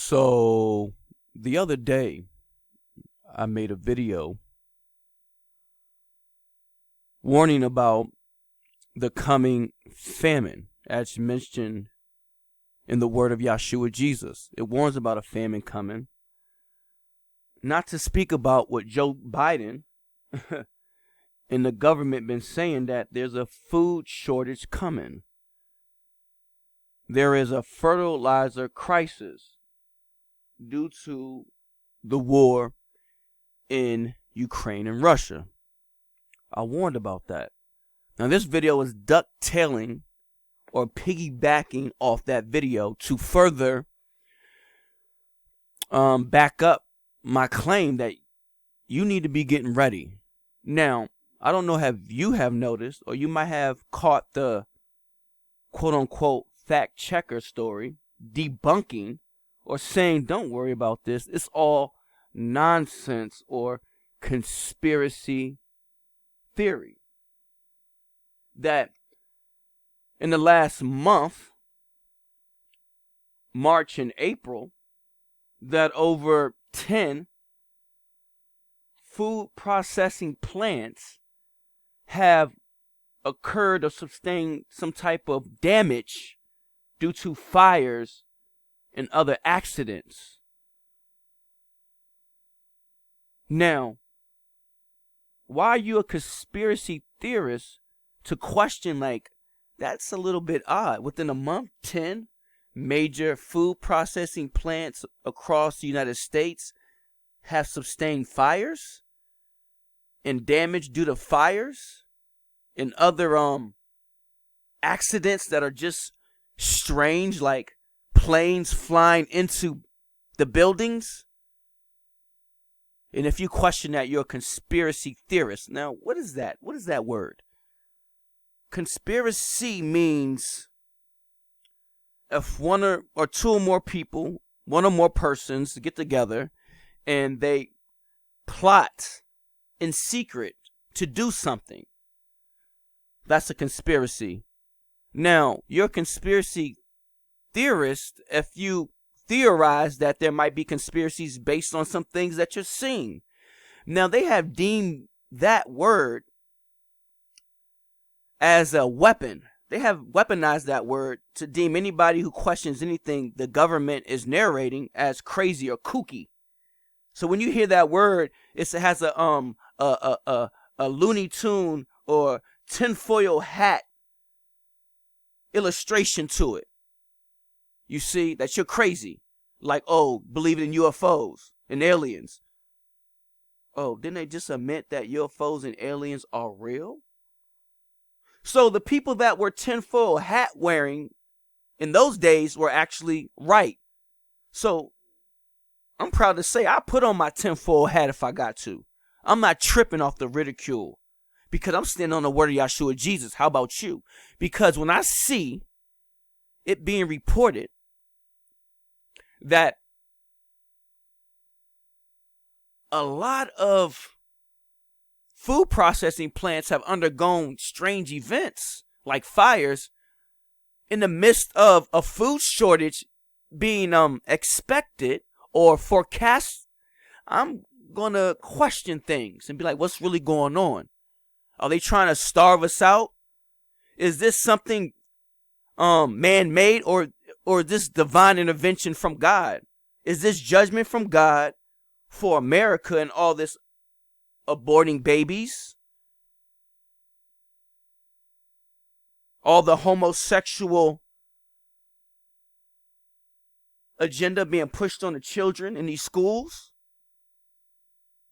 So the other day, I made a video warning about the coming famine, as mentioned in the word of Yahshua Jesus. It warns about a famine coming. Not to speak about what Joe Biden and the government been saying, that there's a food shortage coming. There is a fertilizer crisis due to the war in Ukraine and Russia. I warned about that. Now this video is ducktailing or piggybacking off that video to further back up my claim that you need to be getting ready. Now, I don't know if you have noticed, or you might have caught the quote unquote fact checker story debunking or saying, don't worry about this, it's all nonsense or conspiracy theory. That in the last month, March and April, that over 10 food processing plants have occurred or sustained some type of damage due to fires and other accidents. Now, why are you a conspiracy theorist to question, like, that's a little bit odd? Within a month, 10 major food processing plants across the United States have sustained fires and damage due to fires and other accidents that are just strange, like planes flying into the buildings. And if you question that, you're a conspiracy theorist. Now, what is that? What is that word? Conspiracy means if one or two or more people, one or more persons get together and they plot in secret to do something. That's a conspiracy. Now, you're a conspiracy theorist if you theorize that there might be conspiracies based on some things that you're seeing. Now, they have deemed that word as a weapon. They have weaponized that word to deem anybody who questions anything the government is narrating as crazy or kooky. So when you hear that word, it has a Looney Tune or tinfoil hat illustration to it. You see that you're crazy. Like, oh, believe in UFOs and aliens. Oh, didn't they just admit that UFOs and aliens are real? So the people that were tinfoil hat wearing in those days were actually right. So I'm proud to say I put on my tinfoil hat if I got to. I'm not tripping off the ridicule because I'm standing on the word of Yahshua Jesus. How about you? Because when I see it being reported that a lot of food processing plants have undergone strange events like fires in the midst of a food shortage being expected or forecast, I'm going to question things and be like, what's really going on? Are they trying to starve us out? Is this something man-made or this divine intervention from God? Is this judgment from God for America and all this aborting babies? All the homosexual agenda being pushed on the children in these schools?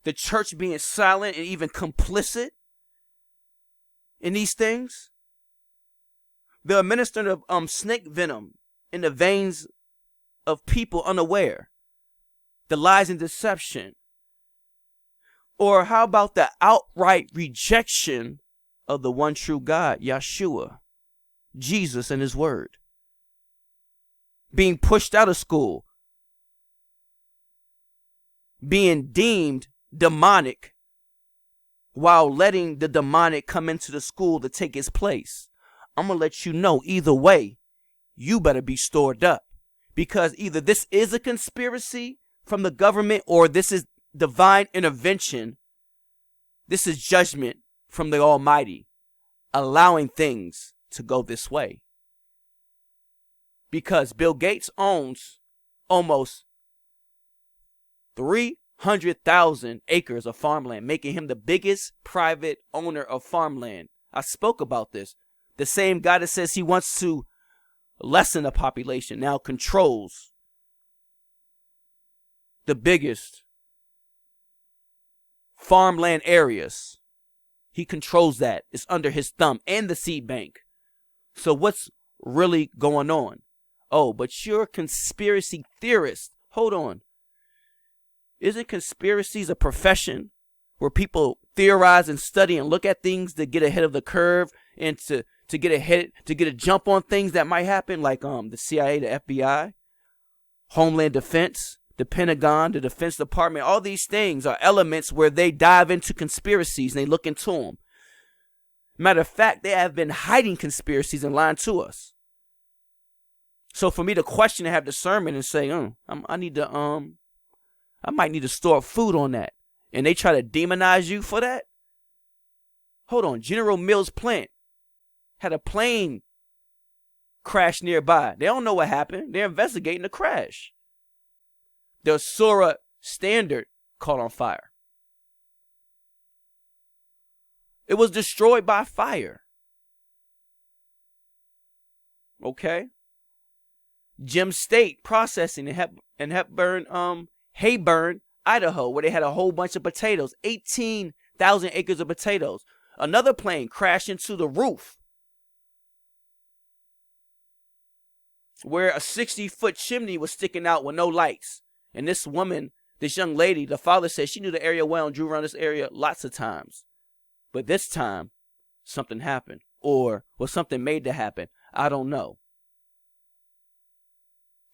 The church being silent and even complicit in these things? The administering of snake venom in the veins of people unaware. The lies and deception. Or how about the outright rejection of the one true God, Yahshua, Jesus and his word? Being pushed out of school. Being deemed demonic while letting the demonic come into the school to take its place. I'm going to let you know either way, you better be stored up. because either this is a conspiracy from the government or this is divine intervention. This is judgment from the Almighty, allowing things to go this way. Because Bill Gates owns almost 300,000 acres of farmland, making him the biggest private owner of farmland. I spoke about this. The same guy that says he wants to lessen the population now controls the biggest farmland areas. He controls that. It's under his thumb, and the seed bank. So what's really going on? Oh, but you're a conspiracy theorist. Hold on. Isn't conspiracies a profession where people theorize and study and look at things to get ahead of the curve and to get ahead, to get a jump on things that might happen, like the CIA, the FBI, Homeland Defense, the Pentagon, the Defense Department? All these things are elements where they dive into conspiracies and they look into them. Matter of fact, they have been hiding conspiracies and lying to us. So for me to question and have discernment and say, I might need to store up food on that, and they try to demonize you for that. Hold on, General Mills plant had a plane crash nearby. They don't know what happened. They're investigating the crash. The Sora Standard caught on fire. It was destroyed by fire. Okay. Gem State Processing in Hayburn, Idaho, where they had a whole bunch of potatoes, 18,000 acres of potatoes. Another plane crashed into the roof where a 60-foot chimney was sticking out with no lights. And this woman, this young lady, the father said she knew the area well and drew around this area lots of times. But this time, something happened. Or was something made to happen? I don't know.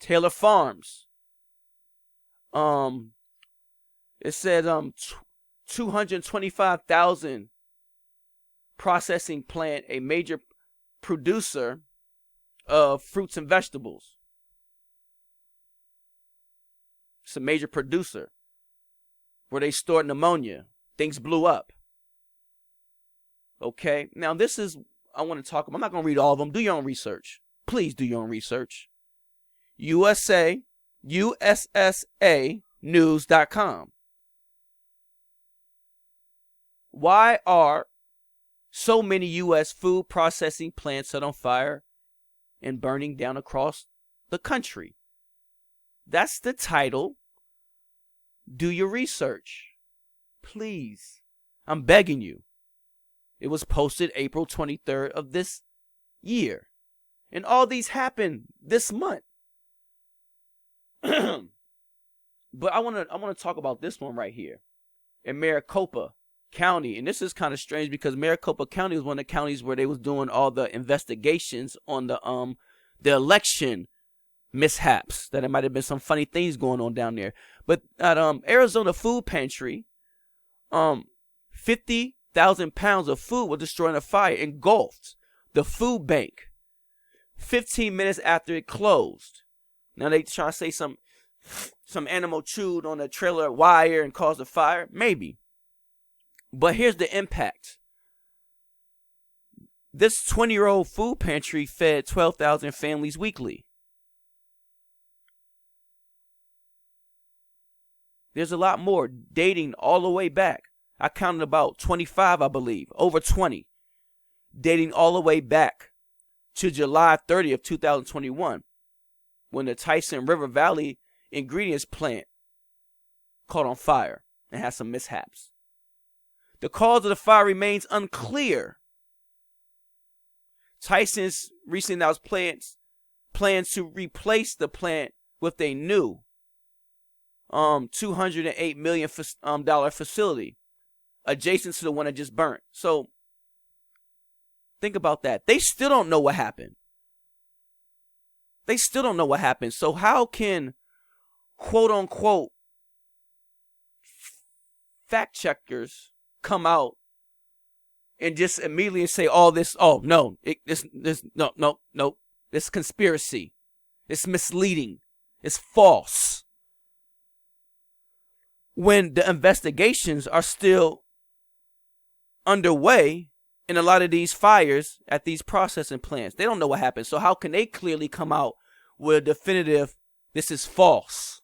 Taylor Farms. It said 225,000 processing plant, a major producer of fruits and vegetables. It's a major producer where they stored pneumonia. Things blew up. Okay, now this is, I want to talk about, I'm not going to read all of them. Do your own research. Please do your own research. USSAnews.com. Why are so many U.S. food processing plants set on fire and burning down across the country? That's the title. Do your research. Please. I'm begging you. It was posted April 23rd of this year. And all these happened this month. But I want to talk about this one right here. In Maricopa County. And this is kind of strange because Maricopa County was one of the counties where they was doing all the investigations on the election mishaps, that it might have been some funny things going on down there. But at Arizona Food Pantry, 50,000 pounds of food was destroyed in a fire, engulfed the food bank 15 minutes after it closed. Now they try to say some animal chewed on a trailer wire and caused a fire. Maybe. But here's the impact. This 20-year-old food pantry fed 12,000 families weekly. There's a lot more dating all the way back. I counted about 25, I believe, over 20, dating all the way back to July 30th, 2021, when the Tyson River Valley ingredients plant caught on fire and had some mishaps. The cause of the fire remains unclear. Tyson's recently announced plans to replace the plant with a new $208 million facility adjacent to the one that just burnt. So think about that. They still don't know what happened. They still don't know what happened. So how can quote unquote fact checkers come out and just immediately say all this? Oh no, this conspiracy. It's misleading. It's false. When the investigations are still underway in a lot of these fires at these processing plants, they don't know what happened. So how can they clearly come out with a definitive, this is false?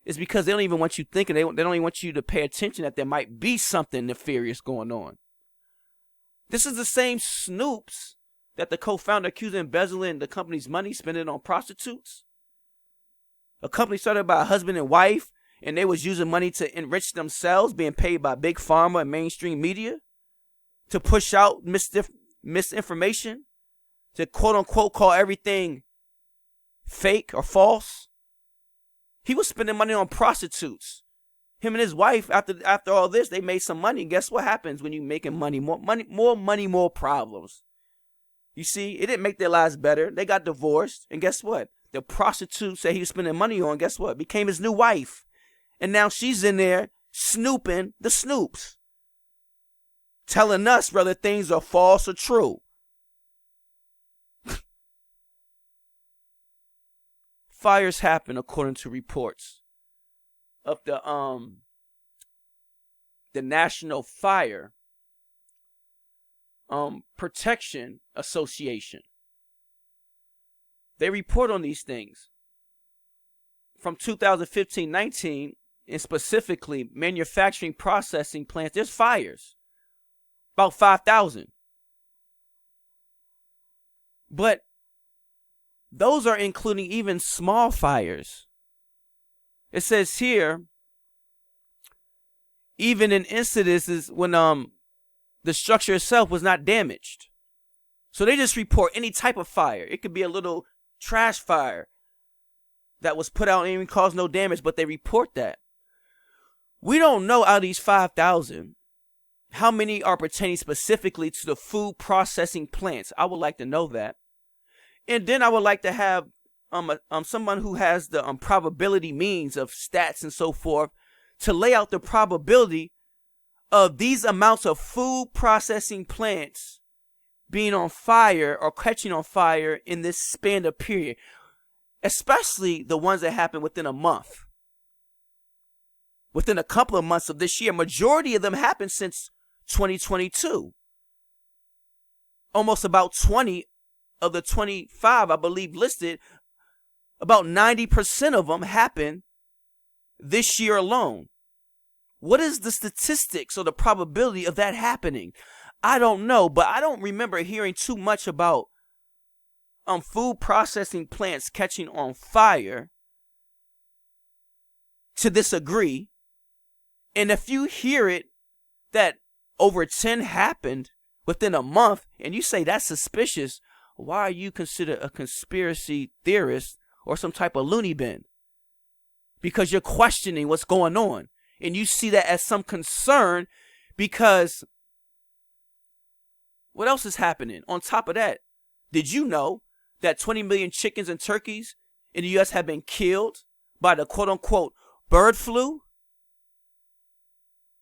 It's because they don't even want you thinking, they don't even want you to pay attention that there might be something nefarious going on. This is the same Snoops that the co-founder accused of embezzling the company's money, spending it on prostitutes. A company started by a husband and wife, and they was using money to enrich themselves, being paid by big pharma and mainstream media to push out misinformation, to quote unquote call everything fake or false. He was spending money on prostitutes. Him and his wife, after all this, they made some money. Guess what happens when you making money? More money, more problems. You see, it didn't make their lives better. They got divorced, and guess what? The prostitute that he was spending money on, guess what? Became his new wife. And now she's in there snooping the Snoops, telling us whether things are false or true. Fires happen according to reports of the National Fire Protection Association. They report on these things from 2015-19, and specifically manufacturing processing plants. There's fires, about 5,000. But those are including even small fires. It says here, even in incidences when the structure itself was not damaged. So they just report any type of fire. It could be a little trash fire that was put out and even caused no damage, but they report that. We don't know out of these 5,000 how many are pertaining specifically to the food processing plants. I would like to know that. And then I would like to have someone who has the probability means of stats and so forth to lay out the probability of these amounts of food processing plants being on fire or catching on fire in this span of period, especially the ones that happen within a month. Within a couple of months of this year, majority of them happened since 2022. Almost about 20 of the 25, I believe, listed, about 90% of them happened this year alone. What is the statistics or the probability of that happening? I don't know, but I don't remember hearing too much about food processing plants catching on fire to this degree. And if you hear it that over 10 happened within a month, and you say that's suspicious, why are you considered a conspiracy theorist or some type of loony bin? Because you're questioning what's going on. And you see that as some concern because what else is happening? On top of that, did you know that 20 million chickens and turkeys in the U.S. have been killed by the quote-unquote bird flu?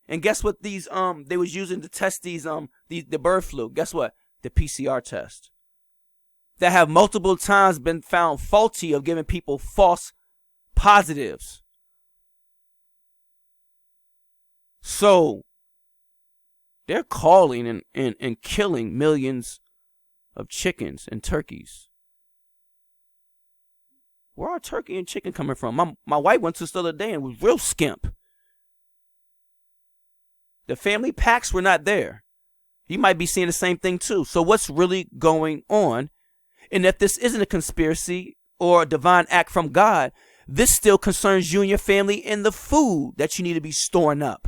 And guess what these they was using to test these the bird flu? Guess what? The PCR test. That have multiple times been found faulty of giving people false positives. So they're calling and killing millions of chickens and turkeys. Where are turkey and chicken coming from? My wife went to the other day and was real skimp. The family packs were not there. You might be seeing the same thing too. So what's really going on? And if this isn't a conspiracy or a divine act from God, this still concerns you and your family and the food that you need to be storing up.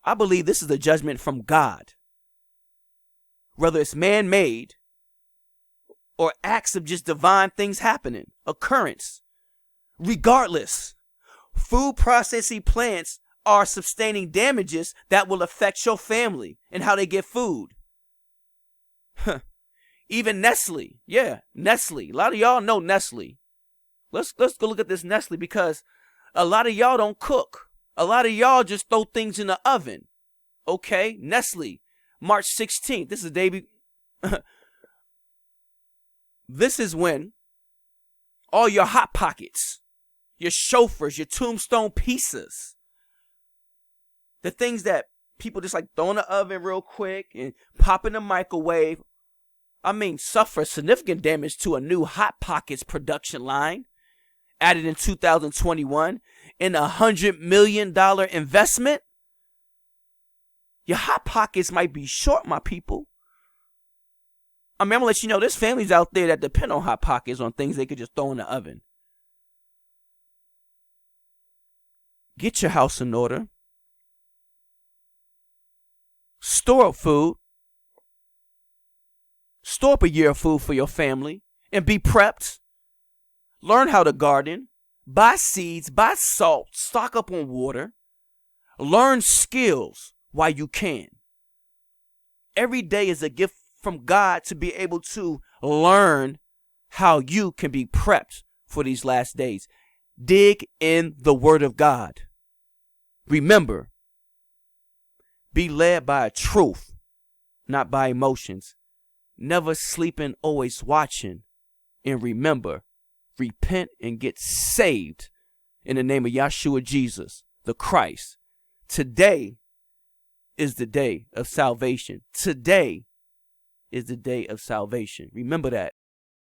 I believe this is a judgment from God. Whether it's man-made or acts of just divine things happening, occurrence. Regardless, food processing plants are sustaining damages that will affect your family and how they get food. Even Nestle. Yeah, Nestle. A lot of y'all know Nestle. Let's go look at this Nestle because a lot of y'all don't cook. A lot of y'all just throw things in the oven. Okay, Nestle, March 16th. This is the day. This is when all your Hot Pockets, your chauffeurs, your tombstone pizzas, the things that people just like throw in the oven real quick and pop in the microwave. I mean, suffer significant damage to a new Hot Pockets production line added in 2021 in $100 million investment. Your Hot Pockets might be short, my people. I mean, I'm going to let you know, there's families out there that depend on Hot Pockets on things they could just throw in the oven. Get your house in order. Store up food. Store up a year of food for your family and be prepped. Learn how to garden. Buy seeds, buy salt, stock up on water. Learn skills while you can. Every day is a gift from God to be able to learn how you can be prepped for these last days. Dig in the Word of God. Remember, be led by truth, not by emotions. Never sleeping, always watching. And remember, repent and get saved in the name of Yahshua Jesus, the Christ. Today is the day of salvation. Today is the day of salvation. Remember that.